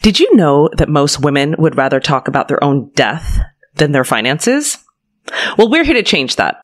Did you know that most women would rather talk about their own death than their finances? Well, we're here to change that.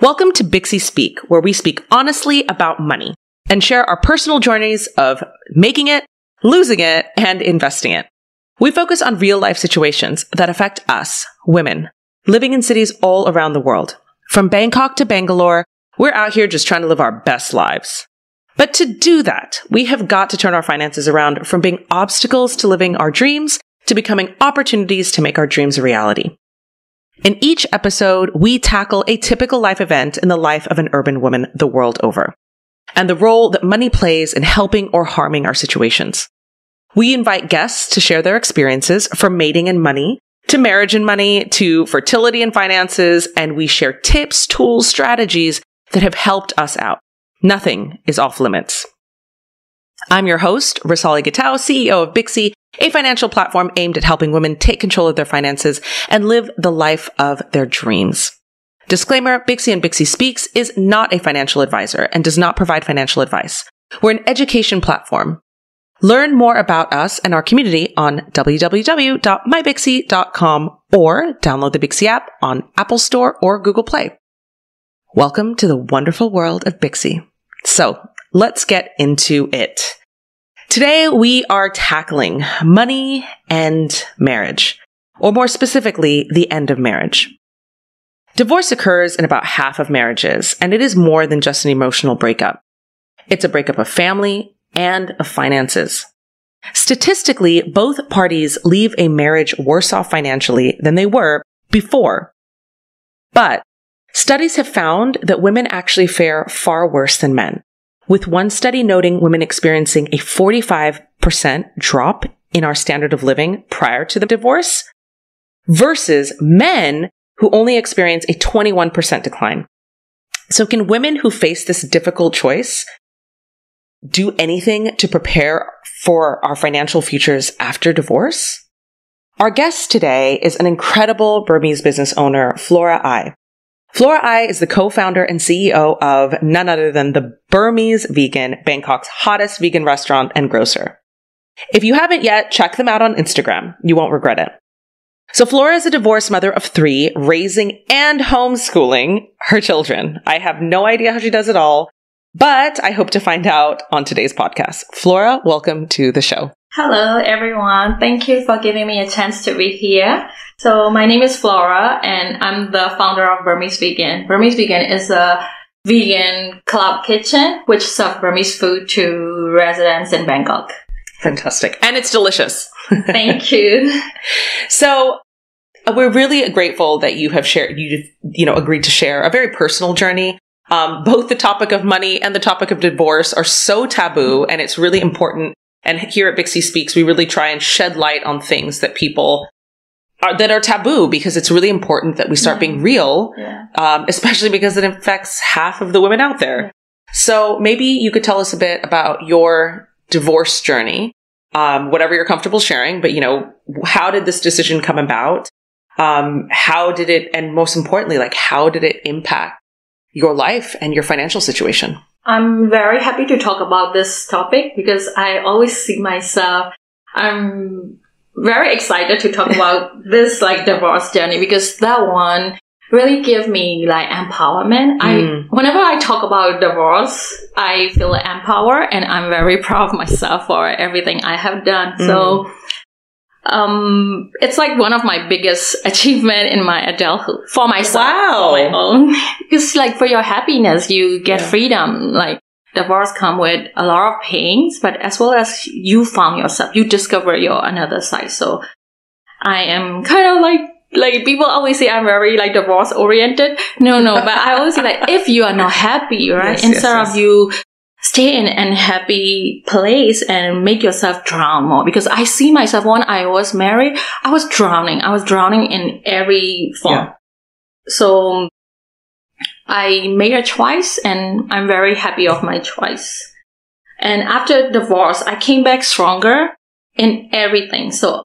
Welcome to Bixie Speak, where we speak honestly about money and share our personal journeys of making it, losing it, and investing it. We focus on real-life situations that affect us, women, living in cities all around the world. From Bangkok to Bangalore, we're out here just trying to live our best lives. But to do that, we have got to turn our finances around from being obstacles to living our dreams to becoming opportunities to make our dreams a reality. In each episode, we tackle a typical life event in the life of an urban woman the world over, and the role that money plays in helping or harming our situations. We invite guests to share their experiences from mating and money, to marriage and money, to fertility and finances, and we share tips, tools, strategies that have helped us out. Nothing is off limits. I'm your host, Rasali Gatau, CEO of Bixie, a financial platform aimed at helping women take control of their finances and live the life of their dreams. Disclaimer, Bixie and Bixie Speaks is not a financial advisor and does not provide financial advice. We're an education platform. Learn more about us and our community on www.mybixie.com or download the Bixie app on Apple Store or Google Play. Welcome to the wonderful world of Bixie. So let's get into it. Today, we are tackling money and marriage, or more specifically, the end of marriage. Divorce occurs in about half of marriages, and it is more than just an emotional breakup. It's a breakup of family and of finances. Statistically, both parties leave a marriage worse off financially than they were before. But studies have found that women actually fare far worse than men, with one study noting women experiencing a 45% drop in our standard of living prior to the divorce versus men who only experience a 21% decline. So can women who face this difficult choice do anything to prepare for our financial futures after divorce? Our guest today is an incredible Burmese business owner, Flora Ai. Flora Ai is the co-founder and CEO of none other than the Burmese Vegan, Bangkok's hottest vegan restaurant and grocer. If you haven't yet, check them out on Instagram. You won't regret it. So Flora is a divorced mother of 3, raising and homeschooling her children. I have no idea how she does it all, but I hope to find out on today's podcast. Flora, welcome to the show. Hello, everyone. Thank you for giving me a chance to be here. So my name is Flora, and I'm the founder of Burmese Vegan. Burmese Vegan is a vegan club kitchen which serves Burmese food to residents in Bangkok. Fantastic. And it's delicious. Thank you. So we're really grateful that you have shared, agreed to share a very personal journey. Both the topic of money and the topic of divorce are so taboo, and it's really important. And here at Bixie Speaks, we really try and shed light on things that people that are taboo, because it's really important that we start being real, especially because it affects half of the women out there. Yeah. So maybe you could tell us a bit about your divorce journey, whatever you're comfortable sharing, but, how did this decision come about? How did it, and most importantly, how did it impact your life and your financial situation? I'm very happy to talk about this topic because I always see myself, I'm very excited to talk about this divorce journey because that one really give me empowerment. Whenever I talk about divorce, I feel empowered and I'm very proud of myself for everything I have done. So it's one of my biggest achievement in my adulthood for myself. Wow. For my own. It's for your happiness, you get freedom. Divorce come with a lot of pains, but as well as you found yourself, you discover your another side. So I am kind of people always say I'm very divorce oriented. No, but I always say if you are not happy, right? Instead of you stay in an unhappy place and make yourself drown more. Because I see myself when I was married, I was drowning. I was drowning in every form. Yeah. So I made a choice and I'm very happy of my choice. And after divorce, I came back stronger in everything. So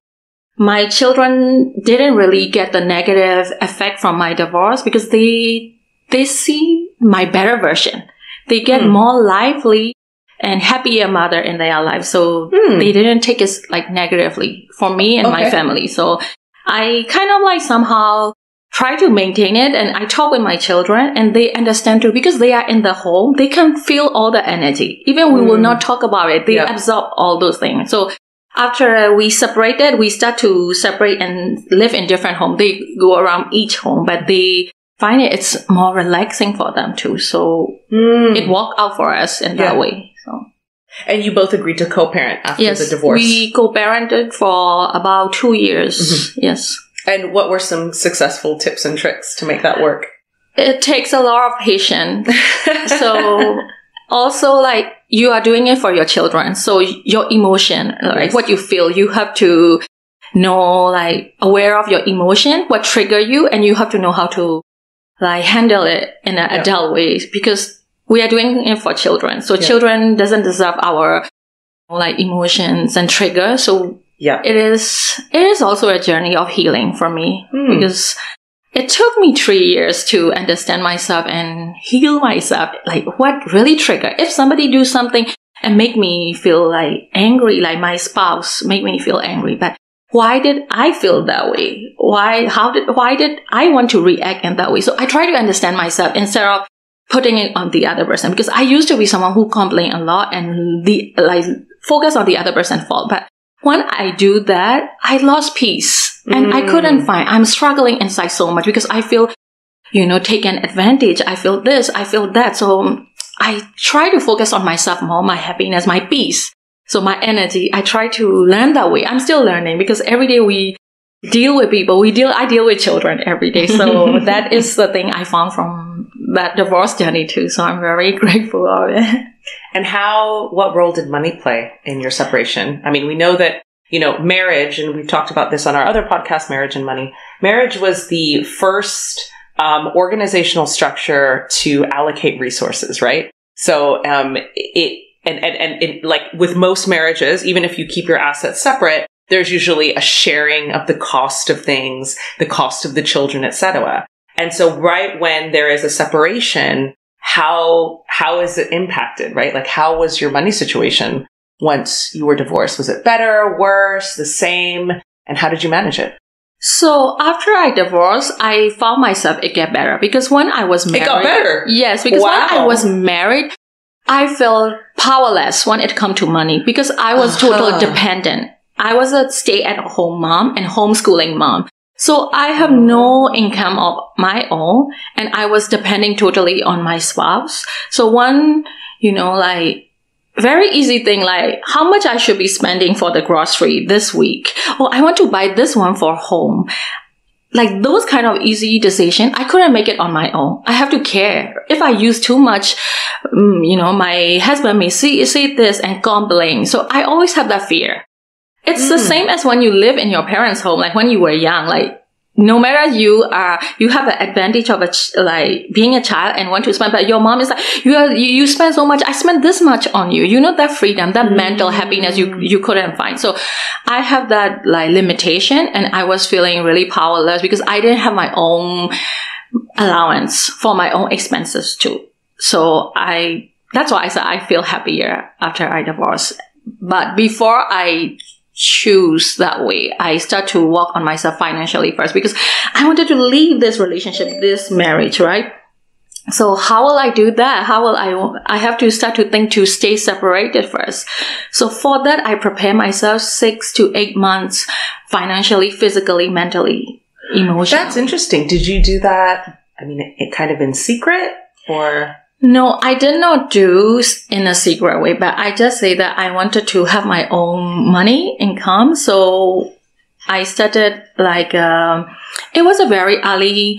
my children didn't really get the negative effect from my divorce because they see my better version. They get more lively and happier mother in their life. So they didn't take it like negatively for me and my family. So I kind of like somehow try to maintain it, and I talk with my children and they understand too because they are in the home. They can feel all the energy. Even we will not talk about it. They absorb all those things. So after we separated, we start to separate and live in different homes. They go around each home, but they find it's more relaxing for them too. So it worked out for us in that way. So. And you both agreed to co-parent after the divorce? We co-parented for about 2 years. Yes. And what were some successful tips and tricks to make that work? It takes a lot of patience. So also like you are doing it for your children. So your emotion, like what you feel, you have to know, like aware of your emotion, what trigger you, and you have to know how to like handle it in an adult way because we are doing it for children. So children doesn't deserve our like emotions and triggers. So it is also a journey of healing for me because it took me 3 years to understand myself and heal myself. Like what really triggered? If somebody do something and make me feel like angry, like my spouse make me feel angry, but why did I feel that way? Why did I want to react in that way? So I try to understand myself instead of putting it on the other person because I used to be someone who complained a lot and focus on the other person's fault. But when I do that, I lost peace and I couldn't I'm struggling inside so much because I feel, taken advantage. I feel this, I feel that. So I try to focus on myself more, my happiness, my peace. So my energy, I try to learn that way. I'm still learning because every day we deal with people. I deal with children every day. So that is the thing I found from that divorce journey too. So I'm very grateful of it. And what role did money play in your separation? I mean, we know that, marriage, and we've talked about this on our other podcast, Marriage and Money. Marriage was the first organizational structure to allocate resources, right? So it like with most marriages, even if you keep your assets separate, there's usually a sharing of the cost of things, the cost of the children, etc. And so right when there is a separation, how is it impacted, right? Like how was your money situation once you were divorced? Was it better, worse, the same? And how did you manage it? So after I divorced, I found myself it got better because when I was married. It got better? Yes, because when I was married, I felt powerless when it come to money because I was totally dependent. I was a stay-at-home mom and homeschooling mom. So I have no income of my own and I was depending totally on my spouse. So one, very easy thing like how much I should be spending for the grocery this week. Oh, I want to buy this one for home. Like those kind of easy decision, I couldn't make it on my own. I have to care. If I use too much, my husband may see this and complain. So I always have that fear. It's the same as when you live in your parents' home, like when you were young, like no matter you have the advantage of being a child and want to spend, but your mom is like, you spend so much, I spend this much on you. That freedom, that mental happiness you couldn't find. So I have that limitation and I was feeling really powerless because I didn't have my own allowance for my own expenses too. So that's why I said I feel happier after I divorced. But before I choose that way, I start to work on myself financially first because I wanted to leave this relationship, this marriage, right? So how will I do that? I have to start to think to stay separated first. So for that, I prepare myself 6 to 8 months financially, physically, mentally, emotionally. That's interesting. Did you do that? I mean, it kind of in secret or? No, I did not do in a secret way, but I just say that I wanted to have my own money, income. So I started it was a very early,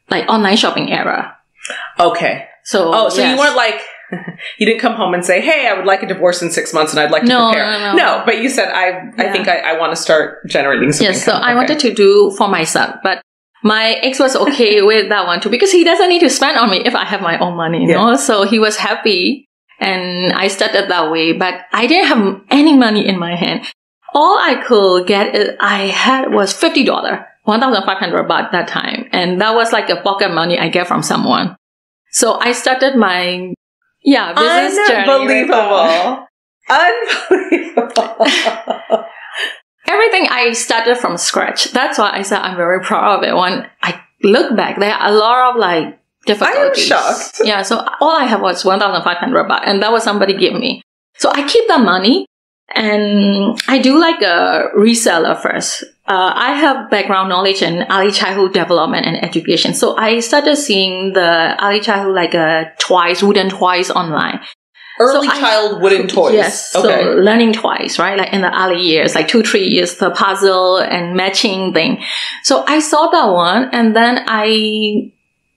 online shopping era. Okay. So you weren't you didn't come home and say, hey, I would like a divorce in 6 months and I'd like to prepare. No, but you said, I think I want to start generating some income. Yes, so I wanted to do for myself, but my ex was okay with that one too, because he doesn't need to spend on me if I have my own money, you know? So he was happy, and I started that way, but I didn't have any money in my hand. All I could get, I had was $50, 1,500 baht that time. And that was like a pocket money I get from someone. So I started my, business journey. Unbelievable. Everything I started from scratch. That's why I said I'm very proud of it. When I look back, there are a lot of like difficulties. I am shocked. Yeah, so all I have was 1,500 baht, and that was somebody give me. So I keep the money, and I do like a reseller first. I have background knowledge in early childhood development and education. So I started seeing the early childhood like wooden toys online. Early child wooden toys. Yes. Okay. So learning toys, right? Like in the early years, like 2-3 years, the puzzle and matching thing. So I saw that one, and then I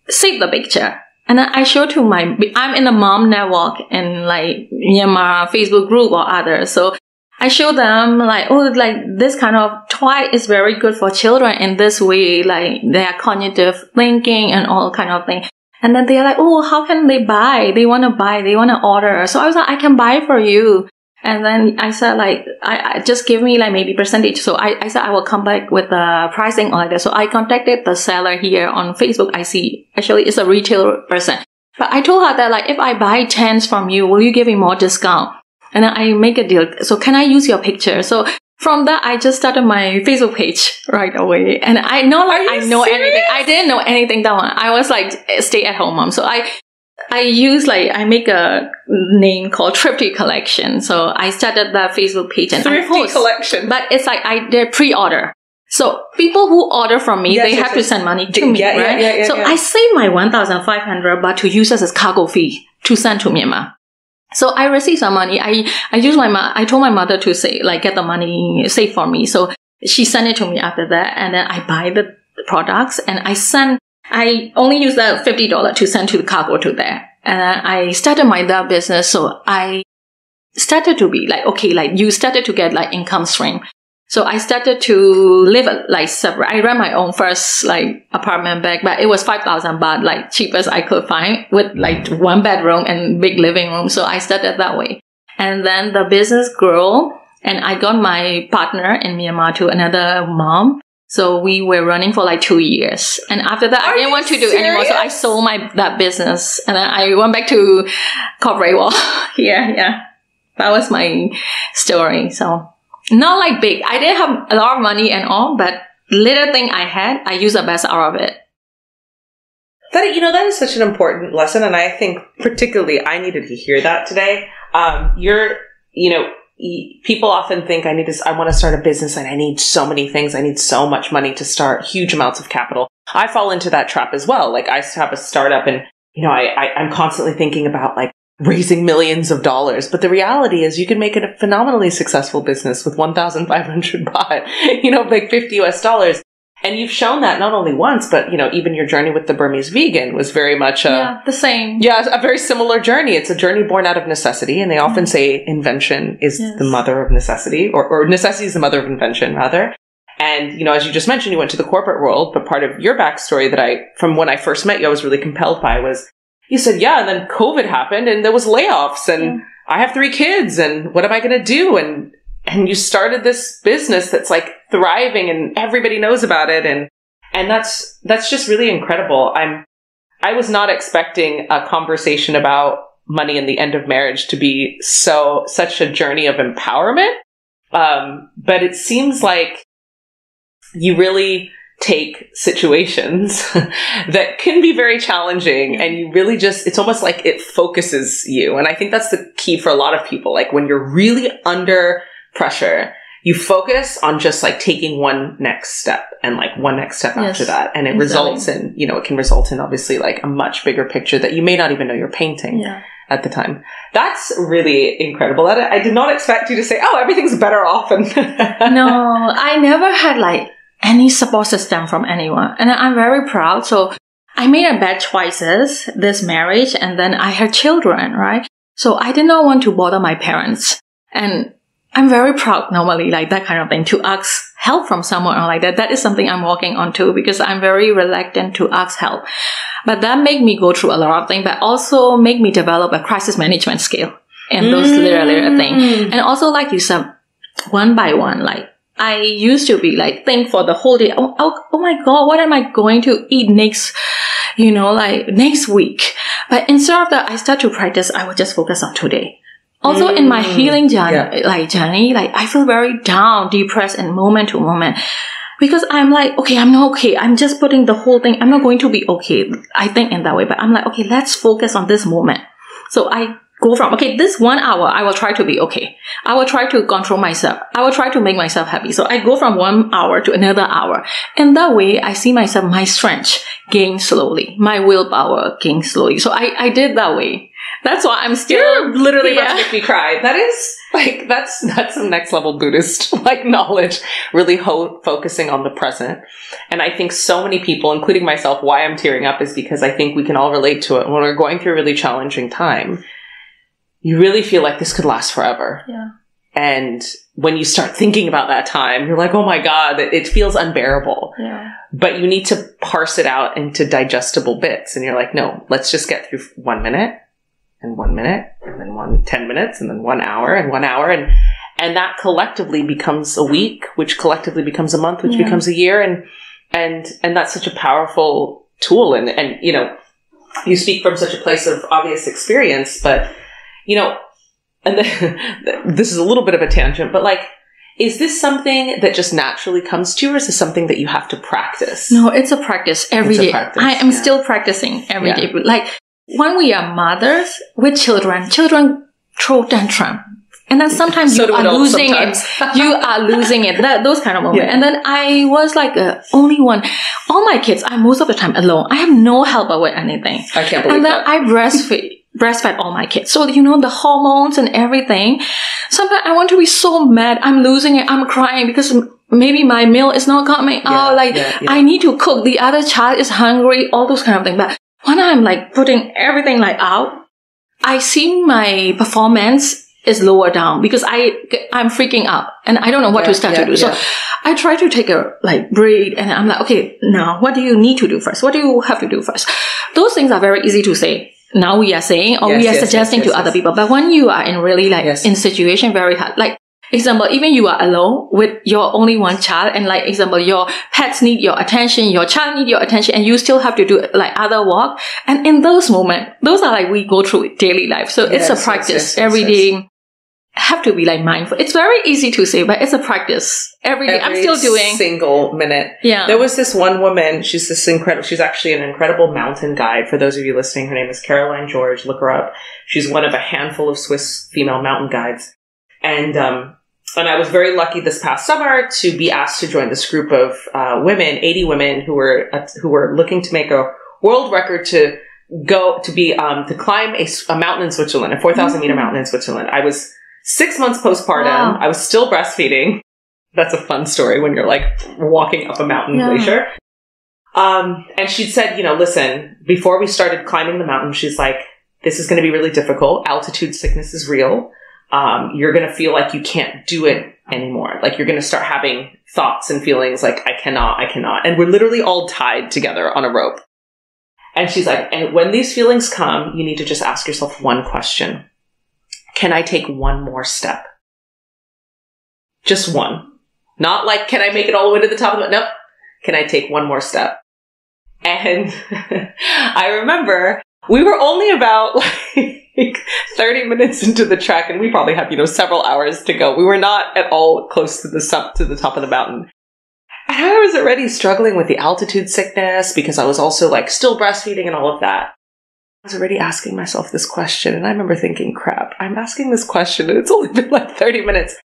saved the picture. And then I showed to I'm in the mom network in like Myanmar Facebook group or others. So I show them like, oh, like this kind of toy is very good for children in this way, like their cognitive thinking and all kind of thing. And then they're like, oh, how can they buy? They want to order. So I was like, I can buy for you. And then I said like, I just give me like maybe percentage. So I said I will come back with the pricing or like that. So I contacted the seller here on Facebook. I see actually it's a retail person. But I told her that like, if I buy 10s from you, will you give me more discount? And then I make a deal. So can I use your picture? So from that, I just started my Facebook page right away. And I know anything. I didn't know anything that one. I was like stay at home mom. So I make a name called Thrifty Collection. So I started that Facebook page and Thrifty Collection. But it's like I did pre-order. So people who order from me, they have to send money to me, right? So I save my 1,500 baht to use as cargo fee to send to Myanmar. So I received some money. I told my mother to get the money, save for me. So she sent it to me after that. And then I buy the products and I only use that $50 to send to the cargo to there. And then I started that business. So I started to be like, okay, like you started to get like income stream. So I started to live like separate. I ran my own first like apartment back, but it was 5,000 baht, like cheapest I could find with like 1 bedroom and big living room. So I started that way. And then the business grew and I got my partner in Myanmar to another mom. So we were running for like 2 years. And after that, I didn't want to do anymore. So I sold that business and then I went back to corporate world. Yeah. That was my story. So not like big. I didn't have a lot of money and all, but little thing I had, I used the best out of it. That is such an important lesson. And I think particularly I needed to hear that today. People often think I want to start a business and I need so many things. I need so much money to start huge amounts of capital. I fall into that trap as well. Like I have a startup and, I'm constantly thinking about like raising millions of dollars. But the reality is you can make it a phenomenally successful business with 1,500 baht, like $50. And you've shown that not only once, but, even your journey with the Burmese vegan was very much the same. Yeah, a very similar journey. It's a journey born out of necessity. And they often say invention is the mother of necessity, or necessity is the mother of invention, rather. And, as you just mentioned, you went to the corporate world, but part of your backstory that from when I first met you, I was really compelled by was, you said, and then COVID happened and there was layoffs and I have 3 kids and what am I going to do? And you started this business that's like thriving and everybody knows about it. And that's just really incredible. I was not expecting a conversation about money and the end of marriage to be such a journey of empowerment. But it seems like you really take situations that can be very challenging and you really it's almost like it focuses you. And I think that's the key for a lot of people. Like when you're really under pressure, you focus on just like taking one next step and like one next step after that. And it results in, it can result in obviously like a much bigger picture that you may not even know you're painting at the time. That's really incredible. I did not expect you to say, everything's better off. And no, I never had like any support system from anyone. And I'm very proud. So I made a bad choices, this marriage, and then I had children, right? So I did not want to bother my parents. And I'm very proud normally, like that kind of thing, to ask help from someone or like that. That is something I'm working on too, because I'm very reluctant to ask help. But that made me go through a lot of things, but also make me develop a crisis management skill and those little things. And also, like you said, one by one, like I used to be like, think for the whole day, oh my God, what am I going to eat next, like next week? But instead of that, I start to practice, I would just focus on today. Also in my healing journey, like I feel very down, depressed and moment to moment. Because I'm like, okay, I'm not okay. I'm just putting the whole thing, I'm not going to be okay. I think in that way, but I'm like, okay, let's focus on this moment. So I go from, okay, this 1 hour, I will try to be okay. I will try to control myself. I will try to make myself happy. So I go from 1 hour to another hour. And that way, I see myself, my strength gain slowly. My willpower gain slowly. So I did that way. That's why I'm still... You're literally about to make me cry. That is, like, that's some next level Buddhist, like, knowledge. Really focusing on the present. And I think so many people, including myself, why I'm tearing up is because I think we can all relate to it. When we're going through a really challenging time, you really feel like this could last forever. Yeah. And when you start thinking about that time, you're like, oh my God, it feels unbearable. Yeah. But you need to parse it out into digestible bits. And you're like, no, let's just get through 1 minute and 1 minute and then 10 minutes and then 1 hour and 1 hour. And that collectively becomes a week, which collectively becomes a month, which becomes a year. And that's such a powerful tool. And, you speak from such a place of obvious experience, but, and this is a little bit of a tangent, but like, is this something that just naturally comes to you, or is this something that you have to practice? No, it's a practice every day. I am still practicing every day. Like when we are mothers with children throw tantrum. And then sometimes you are losing it. You are losing it. Those kind of moments. Yeah. And then I was like only one. All my kids, I'm most of the time alone. I have no help with anything. I can't believe that. And then I breastfed all my kids. So, the hormones and everything. Sometimes I want to be so mad. I'm losing it. I'm crying because maybe my meal is not coming out. I need to cook. The other child is hungry. All those kind of things. But when I'm like putting everything like out, I see my performance is lower down because I'm freaking out and I don't know what to start to do. So I try to take a breathe and I'm like, okay, now what do you need to do first? What do you have to do first? Those things are very easy to say. Now we are saying or we are suggesting to other people. But when you are in really in situation very hard, like example, even you are alone with your only one child and like example, your pets need your attention, your child need your attention and you still have to do other work. And in those moments, those are we go through daily life. So it's a practice every day. Have to be mindful. It's very easy to say, but it's a practice every day. I'm still doing single minute. Yeah. There was this one woman. She's actually an incredible mountain guide. For those of you listening, her name is Caroline George. Look her up. She's one of a handful of Swiss female mountain guides. And I was very lucky this past summer to be asked to join this group of women, 80 women who were looking to make a world record to climb a mountain in Switzerland, a 4,000 meter mountain in Switzerland. I was 6 months postpartum. Wow. I was still breastfeeding. That's a fun story when you're walking up a mountain glacier. And she'd said, listen, before we started climbing the mountain, she's like, this is going to be really difficult. Altitude sickness is real. You're going to feel like you can't do it anymore. Like you're going to start having thoughts and feelings like, I cannot. And we're literally all tied together on a rope. And she's like, and when these feelings come, you need to just ask yourself one question. Can I take one more step? Just one. Not can I make it all the way to the top of it? Nope. Can I take one more step? And I remember we were only about 30 minutes into the trek and we probably have, several hours to go. We were not at all close to the top of the mountain. And I was already struggling with the altitude sickness because I was also still breastfeeding and all of that. I was already asking myself this question and I remember thinking, crap, I'm asking this question and it's only been 30 minutes.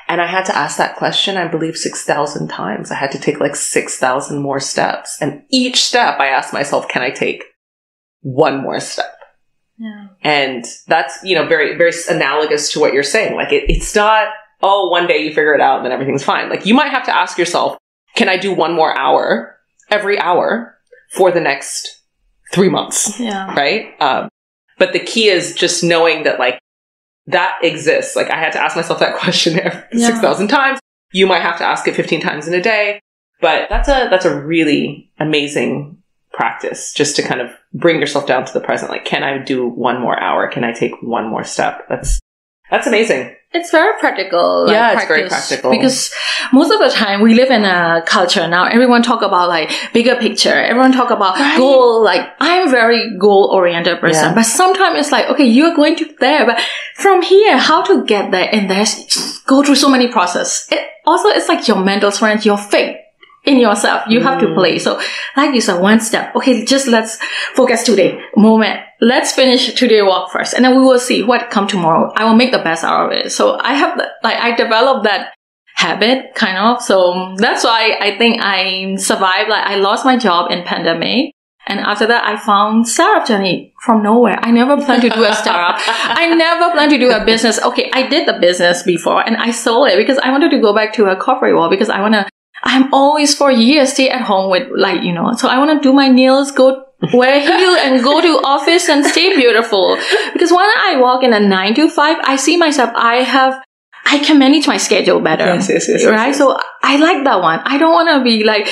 And I had to ask that question, I believe 6,000 times. I had to take 6,000 more steps. And each step I asked myself, can I take one more step? Yeah. And that's, very, very analogous to what you're saying. It's not, one day you figure it out and then everything's fine. You might have to ask yourself, can I do one more hour every hour for the next 3 months? Yeah. Right? But the key is just knowing that that exists. Like I had to ask myself that question 6,000 times. You might have to ask it 15 times in a day, but that's a really amazing practice just to kind of bring yourself down to the present. Like, can I do one more hour? Can I take one more step? That's amazing. It's very practical. It's very practical. Because most of the time we live in a culture now, everyone talk about like bigger picture. Everyone talk about goal. Like I'm a very goal oriented person, but sometimes it's like, okay, you're going to there, but from here, how to get there and there's go through so many process. It's like your mental strength, your faith in yourself. You have to play. So like you said, one step. Okay, just let's focus today. Moment. Let's finish today walk first. And then we will see what come tomorrow. I will make the best out of it. So I have I developed that habit kind of. So that's why I think I survived. Like I lost my job in pandemic. And after that, I found startup journey from nowhere. I never planned to do a startup. I never planned to do a business. Okay, I did the business before and I sold it because I wanted to go back to a corporate world because I'm always for years stay at home with so I want to do my nails, go wear heel and go to office and stay beautiful. Because when I walk in a 9 to 5, I see myself, I can manage my schedule better. Yes, right? So I like that one. I don't want to be like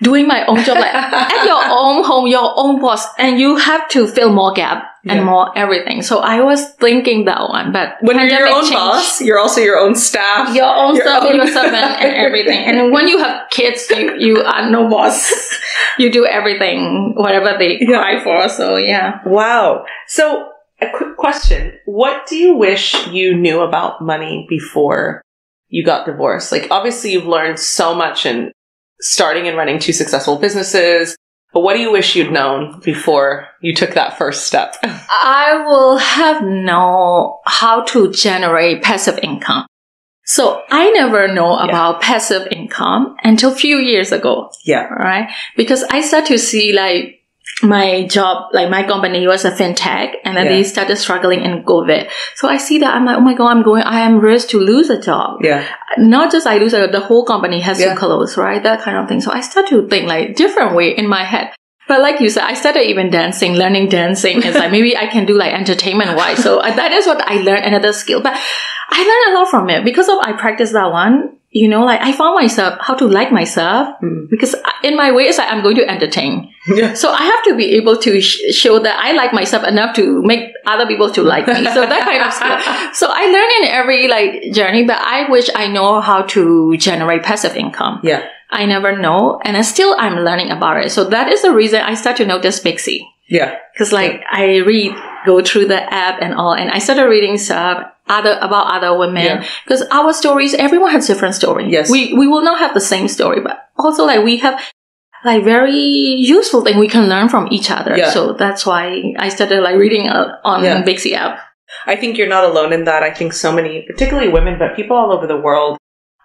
doing my own job, like at your own home, your own boss, and you have to fill more gap and more everything. So I was thinking that one, but when you're your own boss, you're also your own staff, your own servant and everything. And when you have kids, you are no boss. You do everything, whatever they cry for. So Wow. So a quick question. What do you wish you knew about money before you got divorced? Like obviously you've learned so much in starting and running 2 successful businesses. But what do you wish you'd known before you took that first step? I will have known how to generate passive income. So I never know about passive income until a few years ago. Yeah. Right? Because I started to see like my job, like my company was a fintech and then they started struggling in COVID. So I see that I'm like, oh my God, I am risk to lose a job. Yeah. Not just I lose a job, the whole company has to close, right? That kind of thing. So I started to think like different way in my head. But like you said, I started even dancing, learning dancing. It's like maybe I can do like entertainment wise. So that is what I learned, another skill. But I learned a lot from it because I practiced that one. Like I found myself how to like myself because in my way it's like I'm going to entertain. Yeah. So I have to be able to show that I like myself enough to make other people to like me. So that kind of skill. So I learn in every like journey, but I wish I know how to generate passive income. Yeah. I never know. And I'm learning about it. So that is the reason I start to notice Bixie. Yeah. Because I go through the app and all, and I started reading stuff about other women. Because our stories, everyone has different story. Yes. We will not have the same story, but also like we have like very useful thing we can learn from each other. Yeah. So that's why I started like reading on Bixie app. I think you're not alone in that. I think so many, particularly women, but people all over the world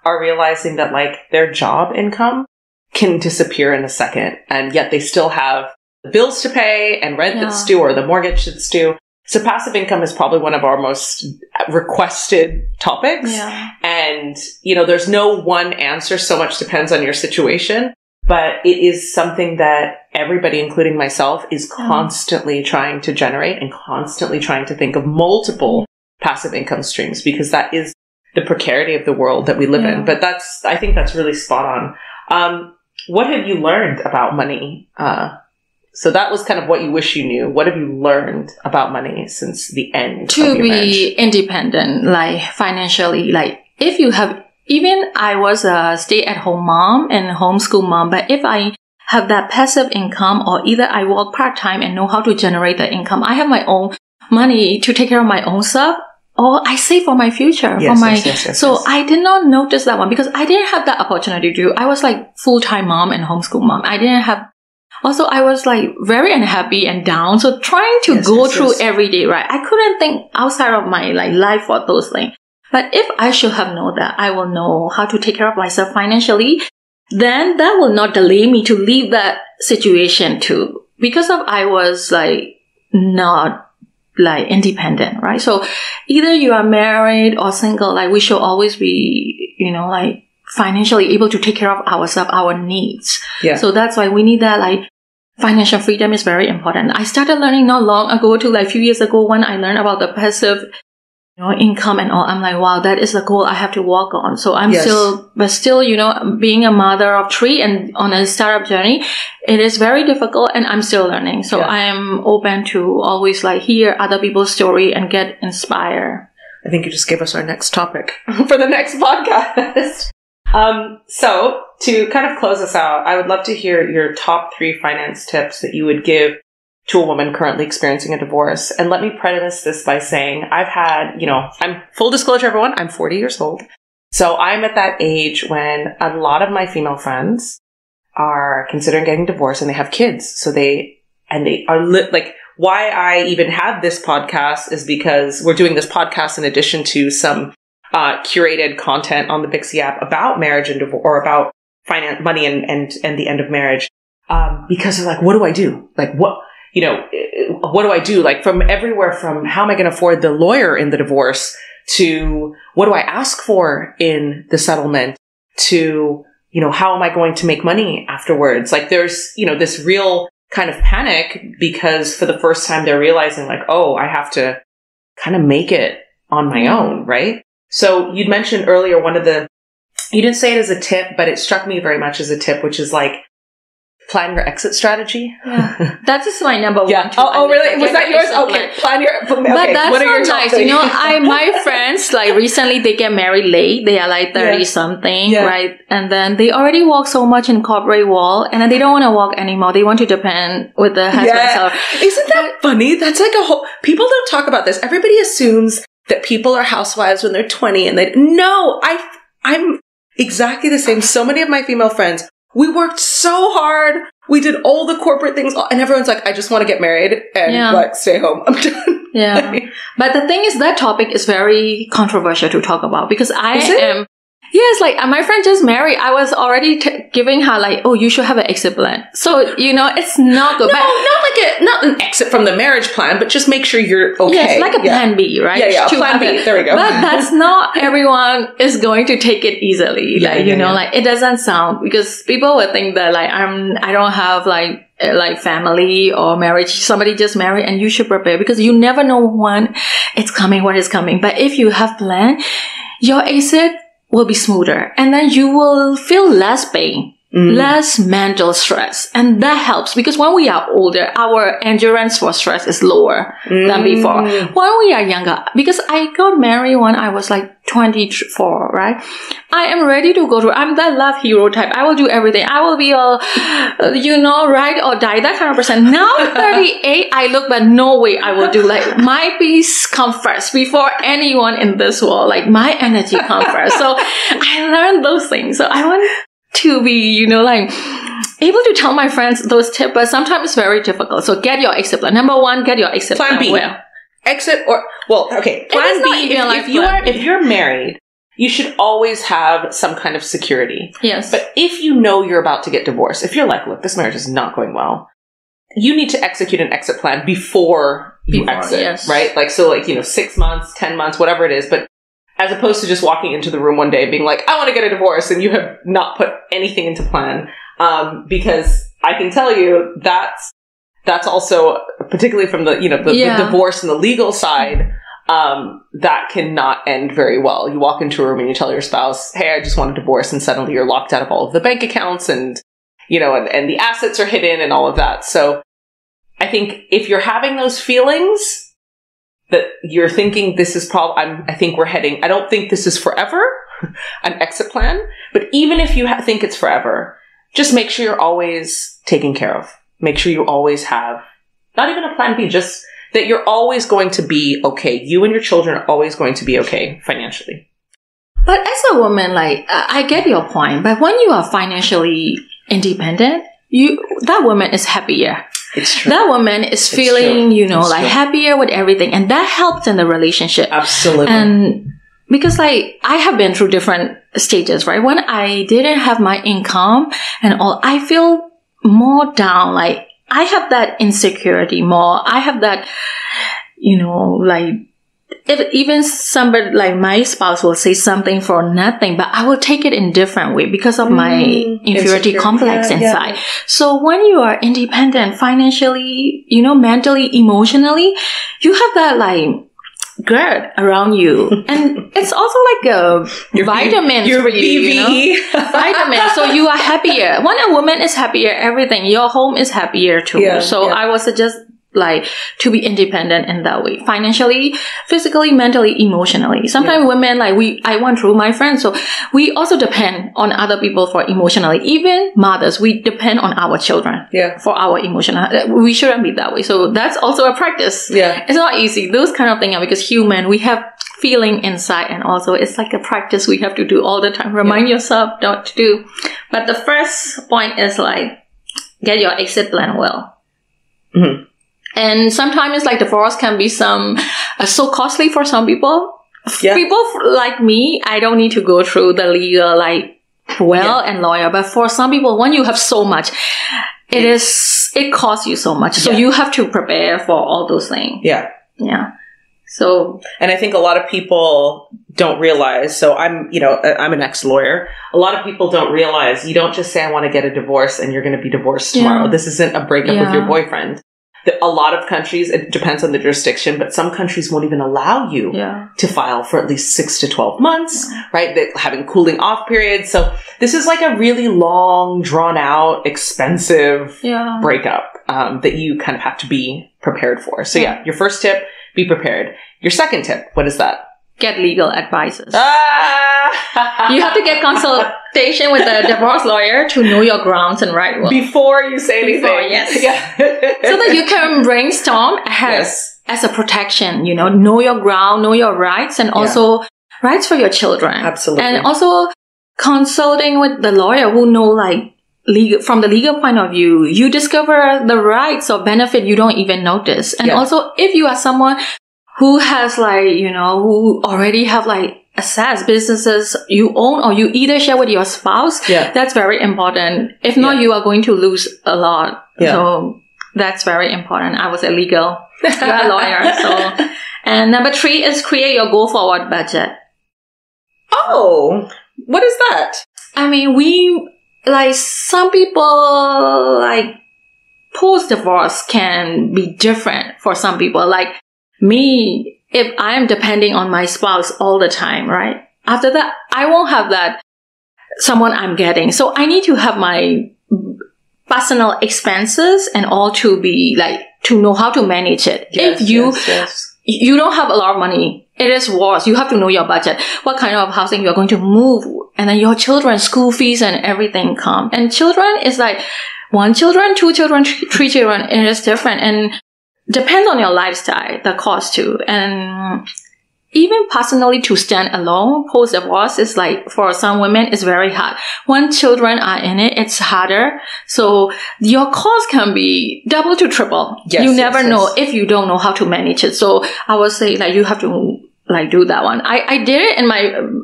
are realizing that like their job income can disappear in a second, and yet they still have bills to pay and rent that's due or the mortgage that's due. So passive income is probably one of our most requested topics. Yeah. And, there's no one answer. So much depends on your situation, but it is something that everybody, including myself, is constantly trying to generate and constantly trying to think of multiple passive income streams, because that is the precarity of the world that we live in. But I think that's really spot on. What have you learned about money? So that was kind of what you wish you knew. What have you learned about money since the end of your marriage? To be independent, like financially, like if you have, even I was a stay-at-home mom and homeschool mom, but if I have that passive income, or either I work part-time and know how to generate the income, I have my own money to take care of my own stuff, or I save for my future. So I did not notice that one because I didn't have that opportunity to do. I was like full-time mom and homeschool mom. I didn't have. Also, I was like very unhappy and down. So trying to go through every day, right? I couldn't think outside of my like life for those things. But if I should have known that, I will know how to take care of myself financially. Then that will not delay me to leave that situation too. Because I was like not like independent, right? So either you are married or single, like we should always be, like financially able to take care of ourselves, our needs. Yeah. So that's why we need that like financial freedom is very important. I started learning not long ago to like a few years ago when I learned about the passive income and all. I'm like, wow, that is a goal I have to walk on. So I'm Yes. still, being a mother of 3 and on a startup journey, it is very difficult and I'm still learning. So I am open to always like hear other people's story and get inspired. I think you just gave us our next topic for the next podcast. So to kind of close us out, I would love to hear your top 3 finance tips that you would give to a woman currently experiencing a divorce. And let me preface this by saying I've had, I'm full disclosure, everyone, I'm 40 years old. So I'm at that age when a lot of my female friends are considering getting divorced and they have kids. So they are like, why I even have this podcast is because we're doing this podcast in addition to some curated content on the Bixie app about marriage and divorce, or about finance, money and the end of marriage. Because they're like, what do I do? Like, what do I do? Like, from everywhere from how am I going to afford the lawyer in the divorce to what do I ask for in the settlement to, how am I going to make money afterwards? Like, there's, this real kind of panic because for the first time they're realizing like, oh, I have to kind of make it on my own, right? So you'd mentioned earlier you didn't say it as a tip, but it struck me very much as a tip, which is like, plan your exit strategy. Yeah. That is my number one. Yeah. Oh, really? Was that yours? Okay. Plan your. Okay. But that's what are not your nice. My friends, like recently they get married late. They are like 30 something, right? And then they already walk so much in corporate world and then they don't want to walk anymore. They want to depend with the husband. Yeah. Isn't that funny? That's like people don't talk about this. Everybody assumes that people are housewives when they're 20 and I'm exactly the same. So many of my female friends, we worked so hard. We did all the corporate things. And everyone's like, I just want to get married and like stay home. I'm done. Yeah. But the thing is, that topic is very controversial to talk about because yes, like my friend just married. I was already giving her like, oh, you should have an exit plan. So, it's not good. No, not an exit from the marriage plan, but just make sure you're okay. Yes, like a plan B, right? Yeah, plan B. There we go. But that's not everyone is going to take it easily. Like, it doesn't sound, because people would think that like, I don't have like family or marriage. Somebody just married and you should prepare because you never know when it's coming, what is coming. But if you have plan, your exit will be smoother and then you will feel less pain, less mental stress. And that helps because when we are older, our endurance for stress is lower than before. When we are younger, because I got married when I was like 24, right? I am ready to go through. I'm that love hero type. I will do everything. I will be all, ride or die, that kind of person. Now 38, I look, but no way I will do. Like, my peace come first before anyone in this world. Like, my energy come first. So I learned those things. So I want to be, able to tell my friends those tips, but sometimes it's very difficult. So get your exit plan. Number 1, get your exit plan. Plan B. Well, exit plan B. If you're married, you should always have some kind of security. Yes. But if you know you're about to get divorced, if you're like, look, this marriage is not going well, you need to execute an exit plan before you exit, yes. right? Like, so 6 months, 10 months, whatever it is. But as opposed to just walking into the room one day being like, I want to get a divorce, and you have not put anything into plan. Because I can tell you that's also, particularly from the divorce and the legal side, that cannot end very well. You walk into a room and you tell your spouse, hey, I just want a divorce, and suddenly you're locked out of all of the bank accounts and the assets are hidden and all of that. So I think if you're having those feelings that you're thinking this is I don't think this is forever, an exit plan, but even if you think it's forever, just make sure you're always taken care of. Make sure you always have, not even a plan B, just that you're always going to be okay. You and your children are always going to be okay financially. But as a woman, I get your point, but when you are financially independent, that woman is happier. It's true. That woman is feeling, happier with everything. And that helps in the relationship. Absolutely. And because I have been through different stages, right? When I didn't have my income and all, I feel more down. Like, I have that insecurity more. I have that, if even somebody like my spouse will say something for nothing, but I will take it in different way because of my inferiority complex inside. Yeah. So when you are independent financially, mentally, emotionally, you have that good around you. And it's also like a vitamins for you, Vitamin. So you are happier. When a woman is happier, everything, your home is happier too. I would suggest like to be independent in that way, financially, physically, mentally, emotionally. Sometimes women, like I went through my friends, so we also depend on other people for emotionally. Even mothers, we depend on our children for our emotional. We shouldn't be that way. So that's also a practice. It's not easy. Those kind of things are because human, we have feeling inside, and also it's like a practice we have to do all the time. Remind yourself not to do. But the first point is like get your exit plan well. Mm-hmm. And sometimes it's like divorce can be so costly for some people. People like me, I don't need to go through the legal and lawyer. But for some people, when you have so much, it costs you so much. So you have to prepare for all those things. Yeah. So, and I think a lot of people don't realize, so I'm an ex-lawyer. A lot of people don't realize you don't just say, I want to get a divorce and you're going to be divorced tomorrow. This isn't a breakup with your boyfriend. A lot of countries, it depends on the jurisdiction, but some countries won't even allow you to file for at least 6 to 12 months, right? They're having cooling off periods. So this is like a really long, drawn out, expensive breakup that you kind of have to be prepared for. So your first tip, be prepared. Your second tip, what is that? Get legal advices. You have to get consultation with a divorce lawyer to know your grounds and right. Before you say anything. So that you can brainstorm ahead as a protection, know your ground, know your rights, and also rights for your children. Absolutely. And also consulting with the lawyer who know legal, from the legal point of view, you discover the rights or benefit you don't even notice. And also if you are someone who has who already have assets, businesses you own, or you either share with your spouse, that's very important. If not, you are going to lose a lot. So that's very important. I was a legal lawyer. So, and number 3 is create your go forward budget. Oh, what is that? I mean, some people post divorce can be different for some people. Like me, if I am depending on my spouse all the time, right? After that, I won't have that someone I'm getting. So I need to have my personal expenses and all to be to know how to manage it. If you don't have a lot of money, it is worse. You have to know your budget. What kind of housing you're going to move. And then your children's school fees and everything come. And children is 1 children, 2 children, 3 children. It is different. And depends on your lifestyle, the cost too. And even personally to stand alone post-divorce is for some women, it's very hard. When children are in it, it's harder. So your cost can be double to triple. You never know if you don't know how to manage it. So I would say you have to do that one. I did it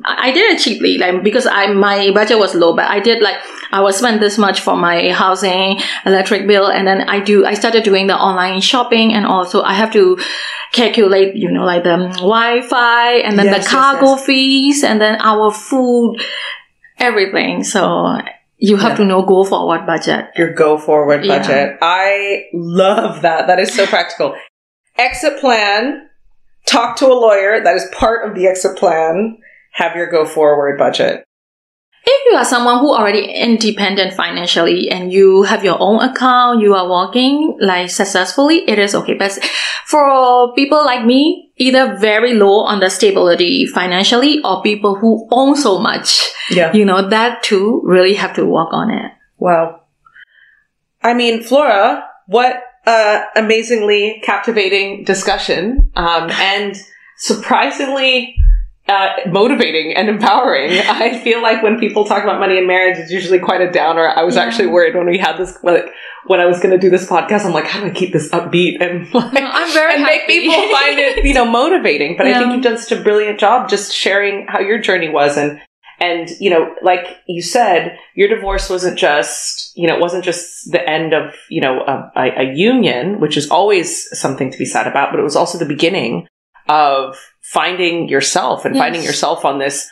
I did it cheaply, because my budget was low, but I did I will spend this much for my housing, electric bill, and then I started doing the online shopping, and also I have to calculate, the Wi-Fi, and then the cargo fees, and then our food, everything. So you have to know go forward budget. Your go forward budget. I love that. That is so practical. Exit plan. Talk to a lawyer. That is part of the exit plan. Have your go forward budget. If you are someone who already independent financially and you have your own account, you are working successfully, it is okay. But for people like me, either very low on the stability financially or people who own so much, that too really have to work on it. Wow. I mean, Flora, what amazingly captivating discussion, and surprisingly motivating and empowering. I feel like when people talk about money and marriage, it's usually quite a downer. I was actually worried when we had this, when I was going to do this podcast, I'm like, how do I keep this upbeat and I'm very and make people find it, motivating. But I think you've done such a brilliant job just sharing how your journey was. And like you said, your divorce wasn't just, it wasn't just the end of, a union, which is always something to be sad about, but it was also the beginning of finding yourself and finding yourself on this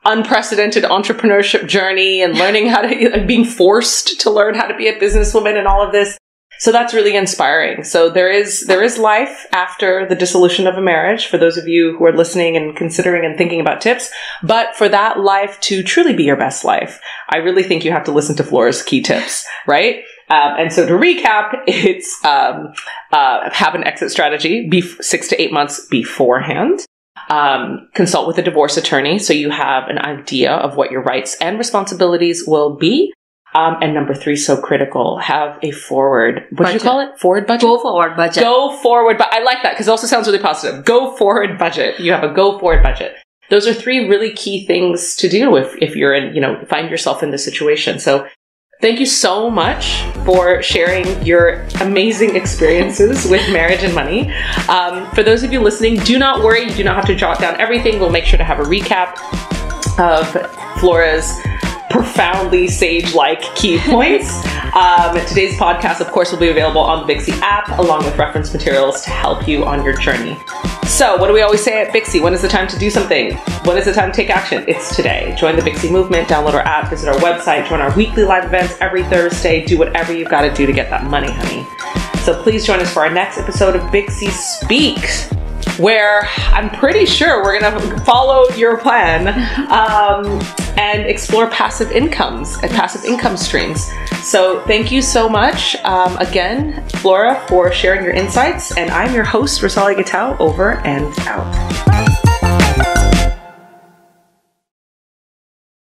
unprecedented entrepreneurship journey and learning how to, being forced to learn how to be a businesswoman and all of this. So that's really inspiring. So there is life after the dissolution of a marriage for those of you who are listening and considering and thinking about tips. But for that life to truly be your best life, I really think you have to listen to Flora's key tips, right? And so to recap, it's have an exit strategy 6 to 8 months beforehand. Consult with a divorce attorney so you have an idea of what your rights and responsibilities will be. And number 3, so critical, have a forward, what do you call it? Forward budget? Go forward budget. Go forward, but I like that because it also sounds really positive. Go forward budget. You have a go forward budget. Those are 3 really key things to do if you're in, find yourself in this situation. So thank you so much for sharing your amazing experiences with marriage and money. For those of you listening, do not worry. You do not have to jot down everything. We'll make sure to have a recap of Flora's profoundly sage-like key points. Today's podcast, of course, will be available on the Bixie app, along with reference materials to help you on your journey. So what do we always say at Bixie? When is the time to do something? When is the time to take action? It's today. Join the Bixie movement, download our app, visit our website, join our weekly live events every Thursday, do whatever you've got to do to get that money, honey. So please join us for our next episode of Bixie Speaks, where I'm pretty sure we're going to follow your plan and explore passive income streams. So thank you so much again, Flora, for sharing your insights. And I'm your host, Rosalia Gatau, over and out.